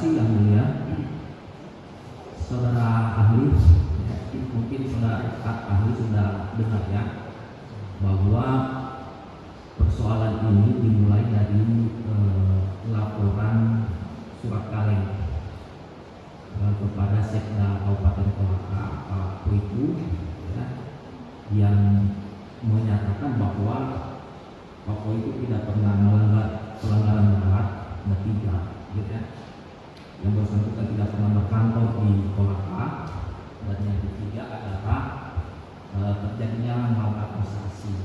kasih yang mulia, saudara ahli, mungkin saudara ahli sudah dengar ya, bahwa persoalan ini dimulai dari laporan surat kaleng kepada Sekda Kabupaten Kolaka Pak Puiku ya, yang menyatakan bahwa Pak Puiku tidak pernah melanggar pelanggaran berat ketiga, gitu ya. Yang bersangkutan tidak pernah berkantor di Kolaka, dan yang ketiga adalah terjadinya maladministrasi.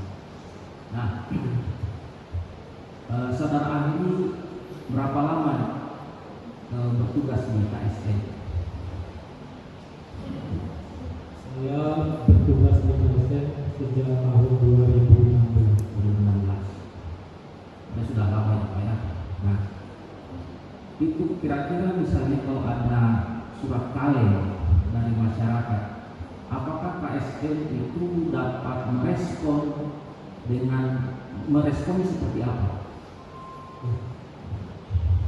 Nah, saudara ahli berapa lama bertugas di KSN? Saya bertugas di KSN sejak tahun 2016. Ini sudah lama ya Pak ya. Nah, itu kira-kira misalnya kalau ada surat kaleng dari masyarakat, apakah KSN itu dapat merespon seperti apa?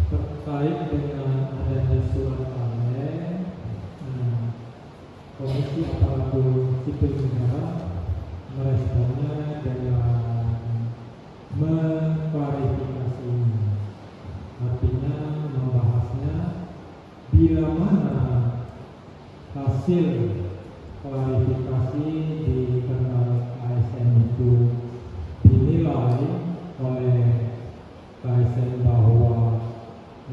Terkait dengan adanya surat kaleng, Komisi Aparatur Sipil Negara meresponnya dengan mengklarifikasinya, artinya membahasnya bila mana hasil klarifikasi di internal KSN itu dinilai oleh KSN bahwa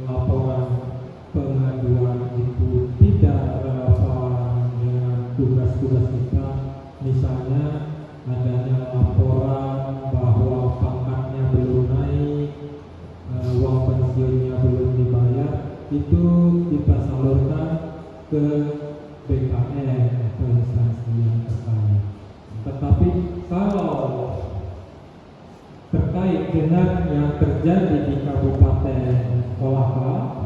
laporan pengaduan itu tidak relevan dengan tugas-tugas kita, misalnya adanya laporan bahwa pangkatnya belum naik, uang pensiunnya belum dibayar, itu kita salurkan ke BKN atau instansi yang terkait. Tetapi kalau terkait dengan yang terjadi di Kabupaten Kolaka,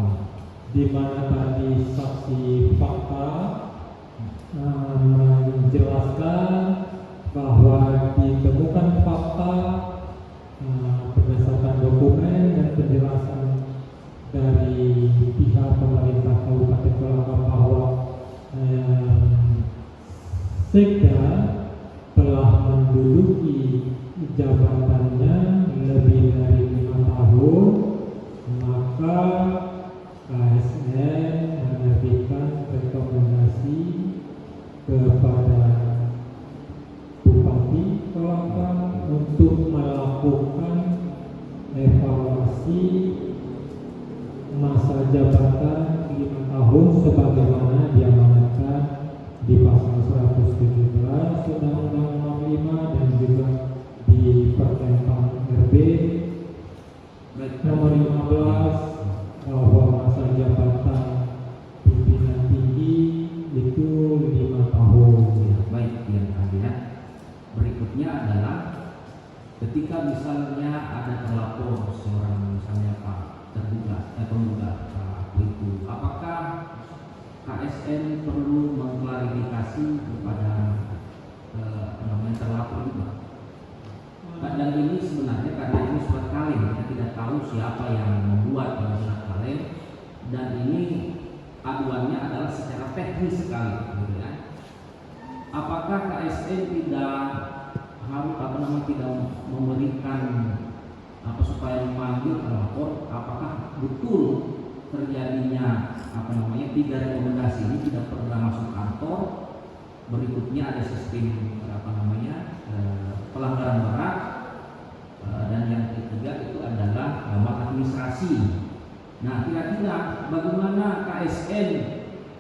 di mana tadi saksi fakta menjelaskan bahwa ditemukan fakta berdasarkan dokumen dan penjelasan dari pihak pemerintah Kabupaten Kolaka bahwa Sekda telah menduduki jabatannya lebih dari 5 tahun, maka KSN menerbitkan rekomendasi kepada Bupati Kolaka untuk melakukan evaluasi masa jabatan 5 tahun sebagaimana diamanatkan di pasal 117 Undang-Undang 45 dan juga di Pertentang RB nomor 15 bahwa masa jabatan pimpinan tinggi itu 5 tahun. Baik, yang tadi ya. Berikutnya adalah ketika misalnya ada terlapor seorang misalnya Pak penggugat Pak itu, apakah KSN perlu mengklarifikasi kepada terlapor juga? Dan ini sebenarnya karena ini surat kaleng, kita tidak tahu siapa yang membuat surat kaleng, dan ini aduannya adalah secara teknis sekali, gitu ya. Apakah KSN tidak harus tidak memberikan supaya memanggil terlapor, apakah betul terjadinya 3 rekomendasi ini tidak pernah masuk kantor, berikutnya ada sistem pelanggaran berat, dan yang ketiga itu adalah maladministrasi. Nah, kira-kira bagaimana KSN,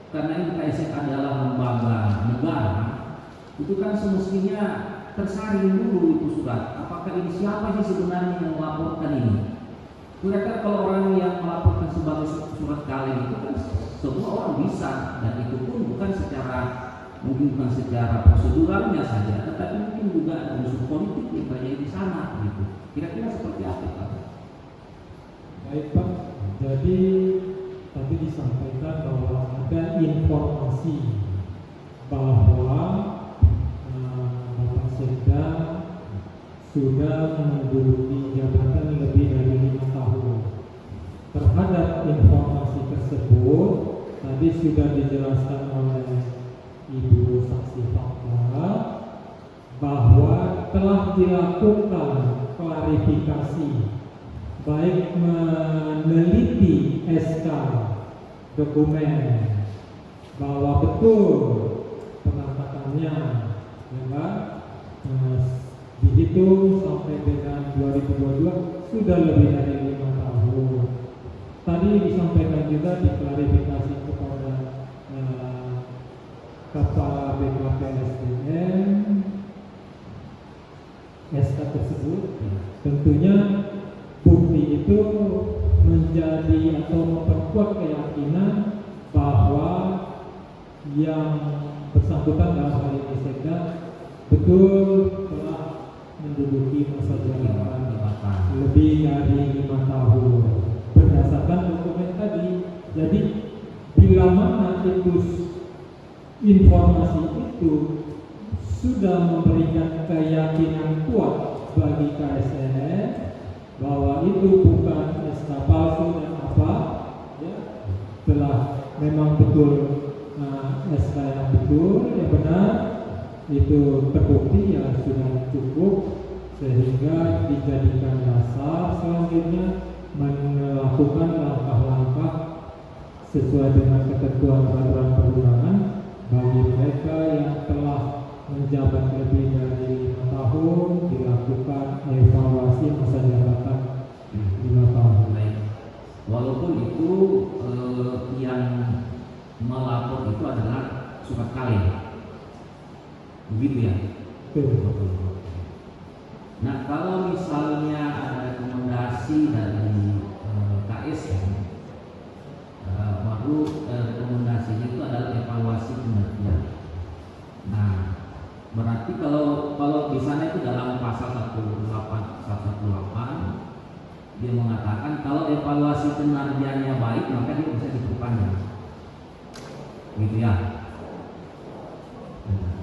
karena ini KSN adalah lembaga negara, itu kan semestinya tersaring dulu itu surat. Apakah ini siapa sih sebenarnya yang melaporkan ini? Kira-kira kalau orang yang melaporkan sebagai surat kaleng itu kan semua orang bisa, dan itu pun bukan secara proseduralnya saja, tetapi mungkin juga ada unsur politik yang banyak di sana, gitu. Kira-kira seperti apa Pak? Baik Pak, jadi tadi disampaikan bahwa ada informasi bahwa Bapak Sekda sudah menduduki jabatan lebih dari 5 tahun. Terhadap informasi tersebut sudah dijelaskan oleh Ibu Saksi Fakta bahwa telah dilakukan klarifikasi baik meneliti SK dokumen bahwa betul pengangkatannya ya kan, dihitung sampai dengan 2022 sudah lebih dari 5 tahun. Tadi disampaikan juga diklarifikasi kepada Kepala BKPSDM SK tersebut, tentunya bukti itu menjadi atau memperkuat keyakinan bahwa yang bersangkutan dalam hal ini Sekda betul telah menduduki masa jabatan lebih dari 5 tahun berdasarkan dokumen tadi. Jadi bila mana itu informasi itu sudah memberikan keyakinan kuat bagi KSN bahwa itu bukan SK palsu dan apa ya, telah memang betul SK yang betul yang benar itu terbukti, ya sudah cukup sehingga dijadikan dasar selanjutnya melakukan langkah-langkah sesuai dengan ketentuan peraturan perundangan bagi mereka yang telah menjabat lebih dari 5 tahun dilakukan evaluasi masa jabatan 5 tahun. Baik. Walaupun itu yang melapor itu adalah surat kaleng, begitu ya? Betul. Nah, kalau misalnya ada rekomendasi dari KSN, baru rekomendasinya itu adalah evaluasi kinerja. Nah, berarti kalau di sana itu dalam pasal 118 dia mengatakan kalau evaluasi kinerjanya baik maka dia bisa diperpanjang, gitu ya.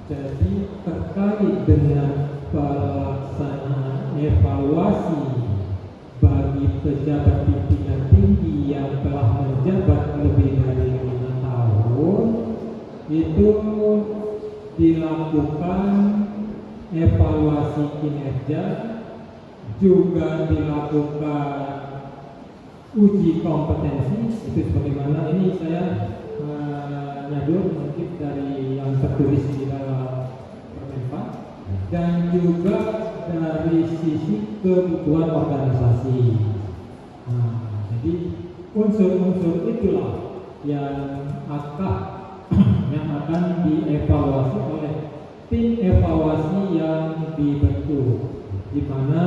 Jadi terkait dengan pelaksanaan evaluasi bagi pejabat pimpinan tinggi yang telah menjabat lebih dari 5 tahun itu dilakukan evaluasi kinerja, juga dilakukan uji kompetensi. Itu sebagaimana ini saya nyadur mungkin dari yang tertulis di dalam Permenpan, dan juga dari sisi kebutuhan organisasi. Nah, jadi unsur-unsur itulah yang akan dievaluasi oleh tim evaluasi yang dibentuk, di mana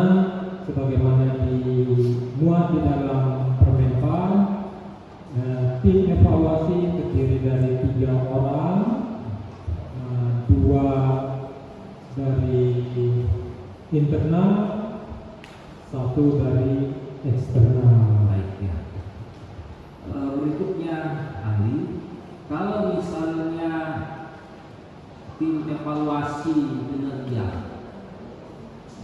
sebagaimana dimuat di dalam Permenpan, tim evaluasi terdiri dari 3 orang, 2 dari internal, 1 dari eksternal. Baik ya. Berikutnya ahli, kalau misalnya tim evaluasi kinerja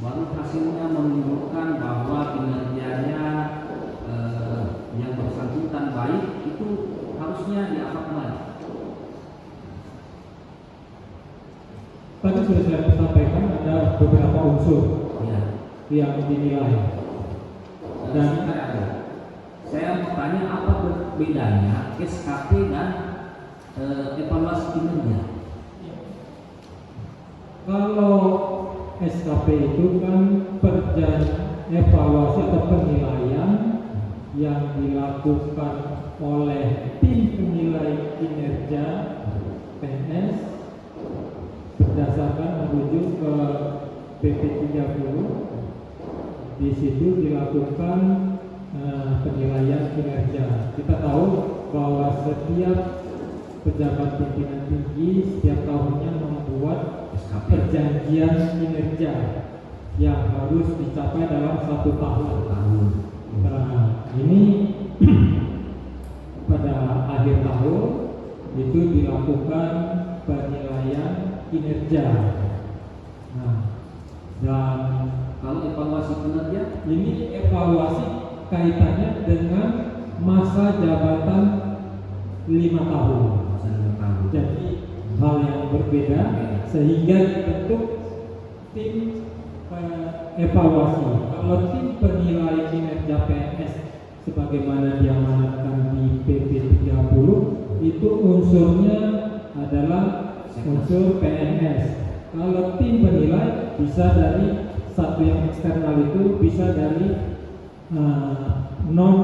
baru hasilnya menunjukkan bahwa kinerjanya yang bersangkutan baik, itu harusnya diapakan lagi? Tadi sudah saya sampaikan ada beberapa unsur yang dinilai. Dan saya mau tanya apa bedanya SKP dan evaluasi kinerja? Kalau SKP itu kan evaluasi atau penilaian yang dilakukan oleh tim penilai kinerja PNS berdasarkan merujuk ke PP 30. Di situ dilakukan penilaian kinerja. Kita tahu bahwa setiap pejabat pimpinan tinggi setiap tahunnya membuat perjanjian kinerja yang harus dicapai dalam 1 tahun. Nah, ini pada akhir tahun itu dilakukan penilaian kinerja. Nah, dan kalau evaluasi kinerja, ini evaluasi kaitannya dengan masa jabatan 5 tahun. Masa 5 tahun. Jadi hal yang berbeda sehingga dibentuk tim evaluasi. Kalau tim penilai kinerja PNS sebagaimana diamanatkan di PP 30 itu unsurnya adalah unsur PNS. Kalau tim penilai bisa dari satu yang eksternal, itu bisa dari non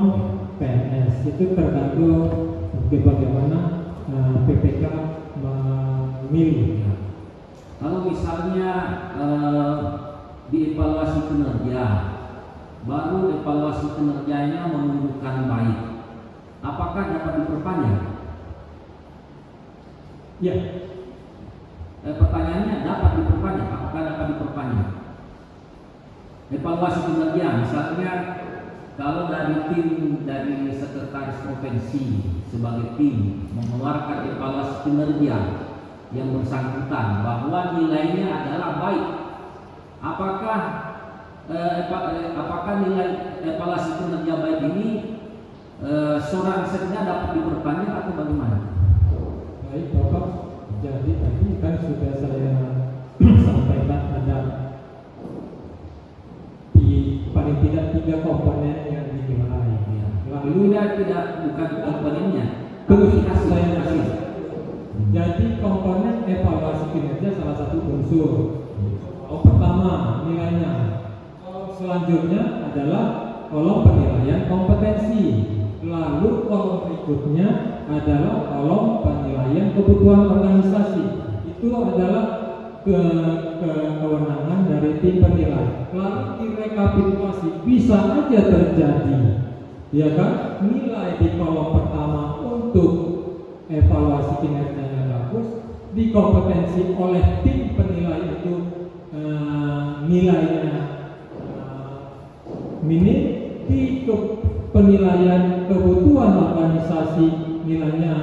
PNS. Itu tergantung bagaimana PPK memilih. Kalau misalnya dievaluasi kinerja, baru evaluasi kinerjanya menunjukkan baik, apakah dapat diperpanjang? Ya, Pertanyaannya, dapat diperpanjang? Apakah dapat diperpanjang? Evaluasi kinerja, misalnya kalau dari tim dari sekretaris provinsi sebagai tim mengeluarkan evaluasi kinerja yang bersangkutan bahwa nilainya adalah baik, apakah nilai evaluasi kinerja baik ini seorang sekda dapat diperpanjang atau bagaimana? baik Bapak. Jadi tadi kan sudah saya sampaikan ada paling tidak 3 komponen yang dinilai. Lalu tidak bukan komponennya, Terus tapi saya hasil. Jadi komponen evaluasi kinerja salah satu unsur. Pertama nilainya. Selanjutnya adalah kolom penilaian kompetensi. Lalu kolom berikutnya adalah kolom penilaian kebutuhan organisasi. Itu adalah kewenangan dari tim penilai. Lalu direkapitulasi, bisa aja terjadi, ya kan? Nilai di kolom pertama untuk evaluasi kinerjanya bagus, di kompetensi oleh tim penilai itu nilainya minim, di penilaian kebutuhan organisasi nilainya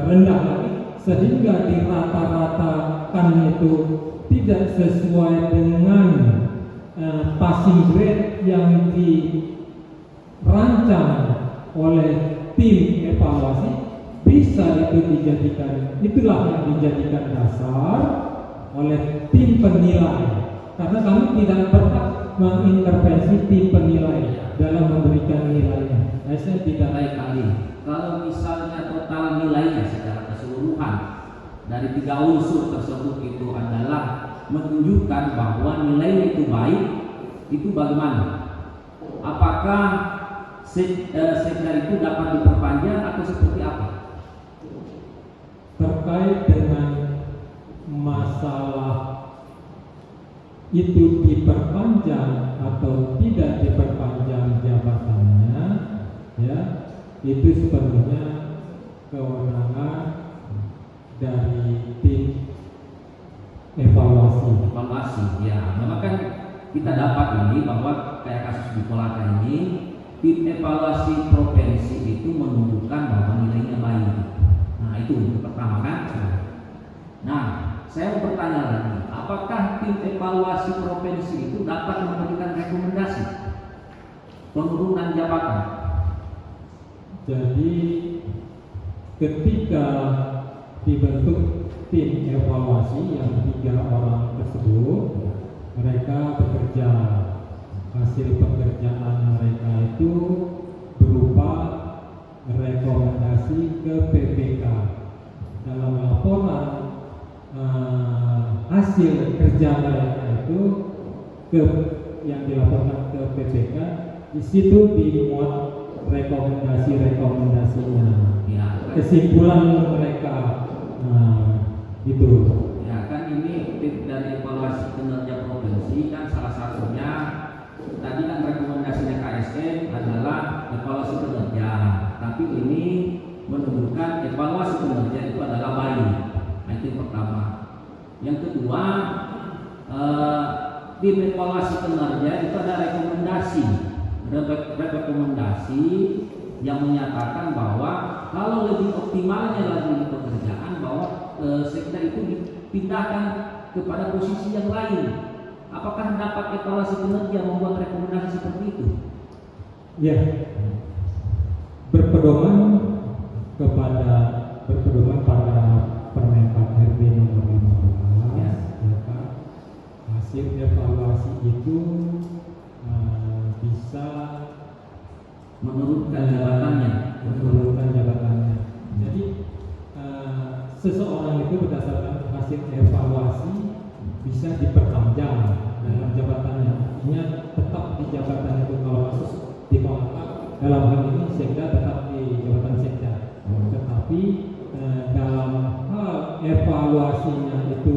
rendah lagi, sehingga dirata-ratakan itu tidak sesuai dengan passing grade yang dirancang oleh tim evaluasi. Bisa itu dijadikan, itulah yang dijadikan dasar oleh tim penilai, karena kami tidak pernah mengintervensi tim penilai dalam memberikan nilainya. Saya tidak Baik kali. Kalau misalnya total nilainya secara keseluruhan dari 3 unsur tersebut itu adalah menunjukkan bahwa nilainya itu baik, itu bagaimana? Apakah sekda itu dapat diperpanjang atau seperti apa? Terkait dengan masalah itu diperpanjang atau tidak diperpanjang jabatannya, ya, itu sepenuhnya kewenangan dari tim evaluasi. Ya, memang kan kita dapat ini bahwa kayak kasus di Kolaka ini, tim evaluasi provinsi itu menunjukkan bahwa nilainya baik. Nah, itu yang pertama kan. Nah, saya mau bertanya lagi, apakah tim evaluasi provinsi itu dapat memberikan rekomendasi penurunan jabatan? Jadi ketika dibentuk tim evaluasi yang 3 orang tersebut, mereka bekerja, hasil pekerjaan mereka itu berupa rekomendasi ke PPK. Dalam laporan hasil kerja mereka itu yang dilaporkan ke PPK, di situ dimuat rekomendasinya, Ya, kesimpulan mereka, itu. ya kan ini tim dari evaluasi kinerja provinsi kan salah satunya tadi kan rekomendasinya KSN adalah evaluasi kinerja, tapi ini menunjukkan evaluasi kinerja itu adalah baik. Nah, itu yang pertama. Yang kedua, tim evaluasi kinerja itu ada rekomendasi yang menyatakan bahwa kalau lebih optimalnya lagi pekerjaan, bahwa sekda itu dipindahkan kepada posisi yang lain. Apakah dapat evaluasi kinerja membuat rekomendasi seperti itu? Ya, berpedoman kepada berpedoman pada Permenpan RB nomor 15 Ya. ya kan, hasil evaluasi itu bisa menurunkan jabatannya. menurunkan jabatannya. Jadi seseorang itu berdasarkan hasil evaluasi bisa diperpanjang dalam jabatannya, artinya tetap di jabatan itu. Kalau kasus di Kolaka dalam hal ini sekda tetap di jabatan sekda, tetapi dalam hal evaluasinya itu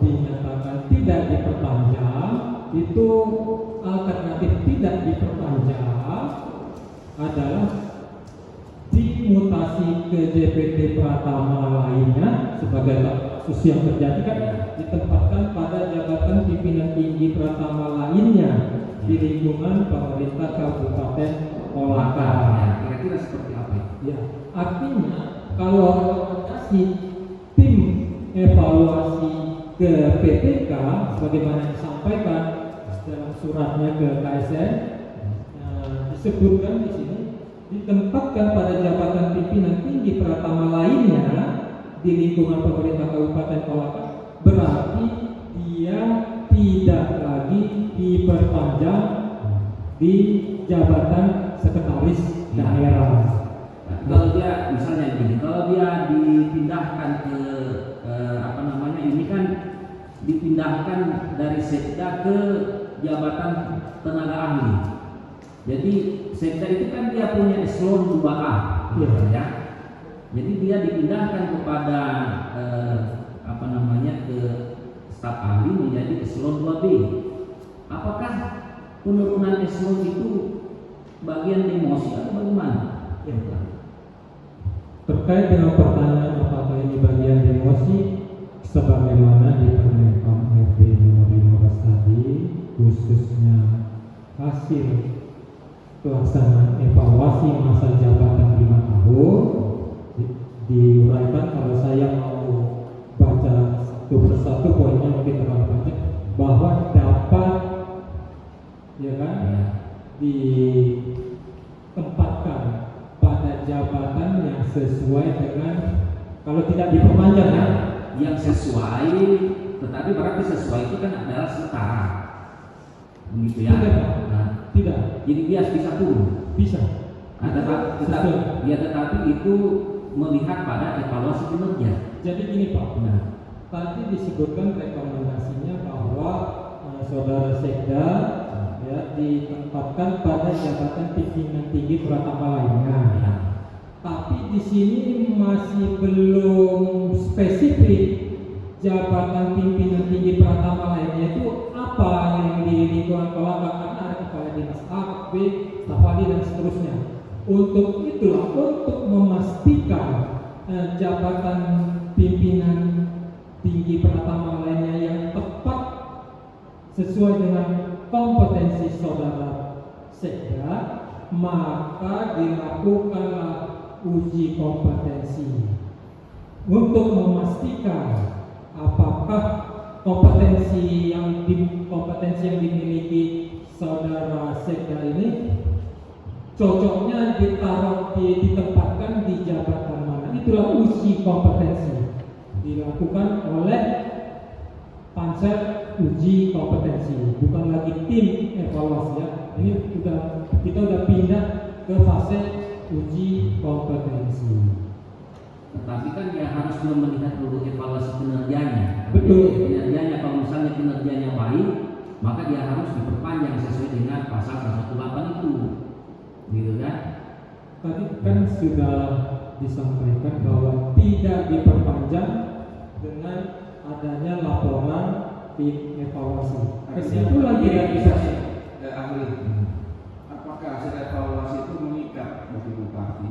dinyatakan tidak diperpanjang, itu alternatif tidak diperpanjang adalah dimutasi ke JPT Pratama lainnya. Sebagai kasus yang terjadi kan ditempatkan pada jabatan pimpinan tinggi Pratama lainnya di lingkungan pemerintah Kabupaten Kolaka. Ya, kira-kira seperti apa? Ya, artinya kalau rekomendasi tim evaluasi ke PPK sebagaimana disampaikan dalam suratnya ke KSN, disebutkan di sini ditempatkan pada jabatan pimpinan tinggi Pratama lainnya di lingkungan pemerintah Kabupaten Kolaka, berarti dia tidak lagi diperpanjang di jabatan sekretaris daerah. Kalau dia misalnya gini, kalau dia dipindahkan ke ini kan dipindahkan dari sekda ke jabatan tenaga ahli. Jadi sekda itu kan dia punya eselon 2A, ya. Jadi dia dipindahkan kepada ke staf ahli menjadi eselon 2B. Apakah penurunan eselon itu bagian demosi atau bagaimana? Ya. Terkait dengan pertanyaan apakah ini bagian demosi, sebagaimana di Permenpan RB nomor 15 tadi, khususnya hasil pelaksanaan evaluasi masa jabatan 5 tahun diuraikan. Kalau saya mau baca satu persatu poinnya mungkin terlalu banyak, bahwa dapat ditempatkan pada jabatan yang sesuai dengan, kalau tidak diperpanjang ya, yang sesuai, tetapi berarti sesuai itu kan adalah setara, begitu ya? Tidak. Jadi dia bisa turun. Bisa. Tetapi itu melihat pada evaluasi kinerja. Jadi gini Pak, tadi disebutkan rekomendasinya bahwa saudara sekda ditempatkan pada jabatan pimpinan tinggi Pratama lainnya. Tapi di sini masih belum spesifik jabatan pimpinan tinggi Pratama lainnya itu apa yang di lingkungan Kolaka, karena ada kepala dinas A, B, staf ahli dan seterusnya. Untuk itulah, untuk memastikan jabatan pimpinan tinggi Pratama lainnya yang tepat sesuai dengan kompetensi saudara sekda, maka dilakukanlah uji kompetensi untuk memastikan apakah kompetensi yang dimiliki saudara sekda ini cocoknya ditempatkan di jabatan mana. Itulah uji kompetensi dilakukan oleh pansel uji kompetensi, bukan lagi tim evaluasi ya. Ini kita udah pindah ke fase uji kompetensi. Tetapi kan dia harus melihat dulu evaluasi kinerjanya. Betul. Kinerjanya, kalau misalnya kinerjanya baik, maka dia harus diperpanjang sesuai dengan pasal 118 itu, gitu kan? Tadi kan sudah disampaikan bahwa tidak diperpanjang dengan adanya laporan tim evaluasi. Kesimpulan tidak bisa ahli. Apakah hasil evaluasi itu mengikat bagi bupati?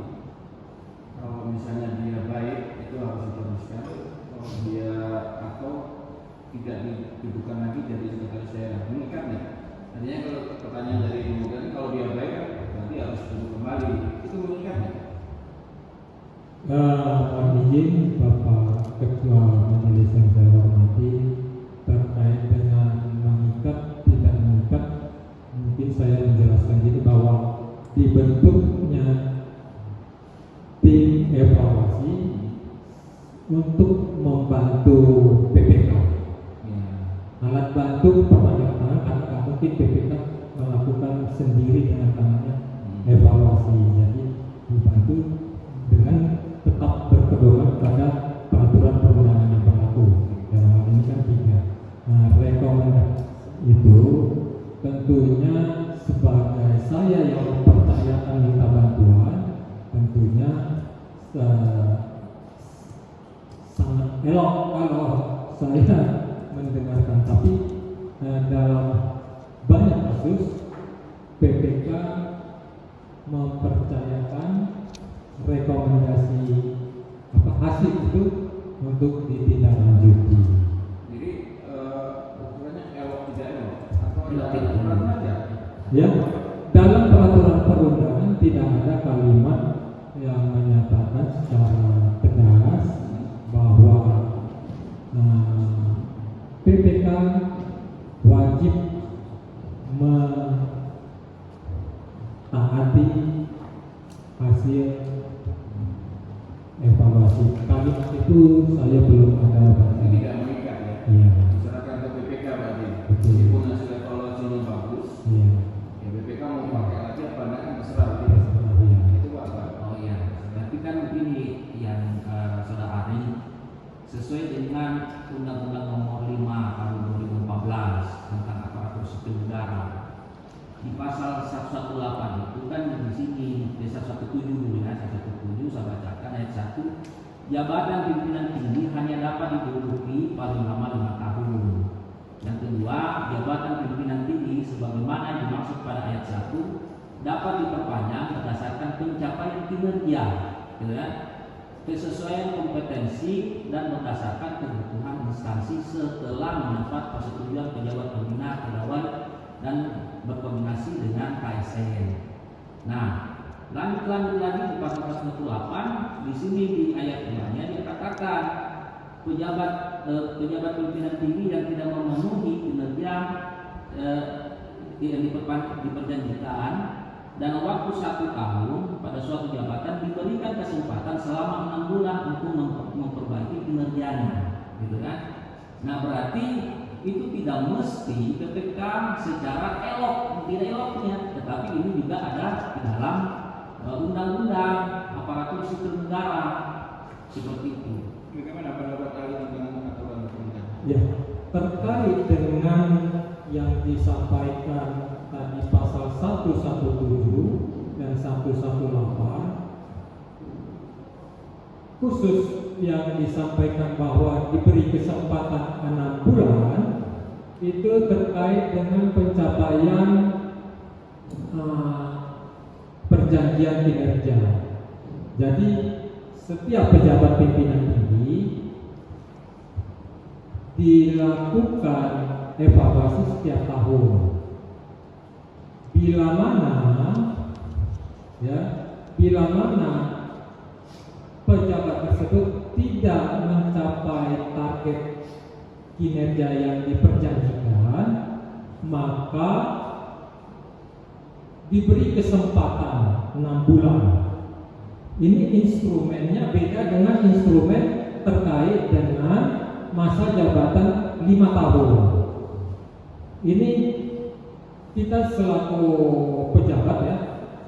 Kalau misalnya dia baik, itu harus diteruskan. Kalau dia atau tidak didudukan lagi jadi sekretaris daerah, mengikat nih. Artinya kalau pertanyaan dari Ibu Gani, kalau dia baik, nanti harus duduk kembali. Itu mengikat nih. Mohon izin Bapak Ketua Majelis yang saya hormati, terkait dengan mengikat tidak mengikat, mungkin saya menjelaskan jadi bahwa dibentuknya tim untuk membantu PPK. Ya. Alat bantu perpanjangan tangan karena nggak mungkin PPK melakukan sendiri dengan tangannya evaluasi. Jadi dibantu dengan tetap berpedoman pada peraturan perundangan yang berlaku. Dalam hal ini kan 3. Nah, rekomendasi itu tentunya sebagai saya yang mempercayakan minta bantuan, tentunya sangat elok kalau saya mendengarkan, tapi dalam banyak kasus PPK mempercayakan rekomendasi hasil itu untuk ditindaklanjuti. Jadi ukurannya elok tidak elok atau Tidak, ada tidak. aturan aja? Ya, dalam peraturan perundangan tidak ada kalimat yang menyatakan secara tegas bahwa PPK wajib mentaati hasil evaluasi. Kalimat itu saya belum ada. Jadi tidak mengikat ya? Iya. Diserahkan ke BPK berarti. Betul. Meskipun hasil evaluasinya bagus, Iya. ya BPK mau pakai lagi apa enggak kan terserah dia. Iya. Itu Pak. Oh iya, berarti kan begini yang Saudara Ari, sesuai dengan Undang-Undang Nomor 5 Tahun 2014 tentang aparatur sipil negara, di pasal 118 itu kan di sini di 117 dulu ya, 117 saya bacakan ayat 1, jabatan pimpinan tinggi hanya dapat diduduki paling lama 5 tahun. Yang kedua, jabatan pimpinan tinggi sebagaimana dimaksud pada ayat 1 dapat diperpanjang berdasarkan pencapaian kinerja, gitu ya, kesesuaian kompetensi dan berdasarkan kebutuhan instansi setelah mendapat persetujuan pejabat pembina pegawai dan berkoordinasi dengan KSN. Nah, lanjut lagi di pasal 128, di sini di ayat 2-nya dikatakan pejabat pimpinan tinggi yang tidak memenuhi kinerja yang diperjanjikan dan waktu 1 tahun pada suatu jabatan diberikan kesempatan selama 6 bulan untuk memperbaiki kinerjanya, gitu kan? Nah, berarti itu tidak mesti PPK secara elok, tidak eloknya, tetapi ini juga ada di dalam undang-undang aparatur sipil negara seperti itu. Bagaimana pendapat kalian tentang aturan perundangan? Ya, terkait dengan yang disampaikan tadi pasal 117 dan 118, khusus yang disampaikan bahwa diberi kesempatan 6 bulan itu terkait dengan pencapaian perjanjian kinerja. Jadi setiap pejabat pimpinan tinggi dilakukan evaluasi setiap tahun. Bila mana pejabat tersebut tidak mencapai target kinerja yang diperjanjikan, maka diberi kesempatan 6 bulan. Ini instrumennya beda dengan instrumen terkait dengan masa jabatan 5 tahun. Ini kita selaku pejabat ya,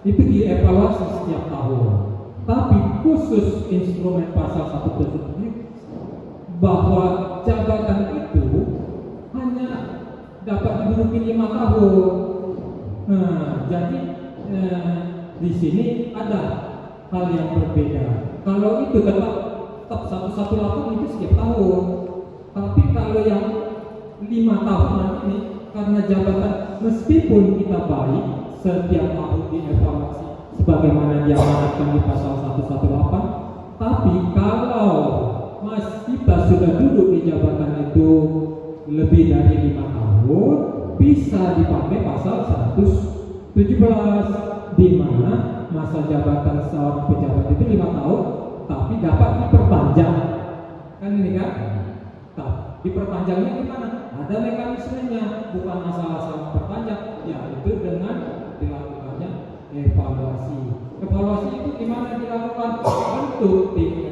itu dievaluasi setiap tahun. Tapi khusus instrumen pasal 117 bahwa jabatan itu hanya dapat diduduki 5 tahun. Nah, jadi di sini ada hal yang berbeda. Kalau itu tetap 118 itu setiap tahun. Tapi kalau yang 5 tahunan ini karena jabatan meskipun kita baik setiap tahun dievaluasi sebagaimana diamanatkan di pasal 118, tapi kalau kita sudah duduk di jabatan itu lebih dari 5 tahun, bisa dipakai pasal 117 di mana masa jabatan seorang pejabat itu 5 tahun tapi dapat diperpanjang. Kan ini kan? Nah, diperpanjangnya gimana? Ada mekanismenya, bukan masalah perpanjang, yaitu dengan dilakukannya evaluasi. Evaluasi itu gimana dilakukan? Bentuk tim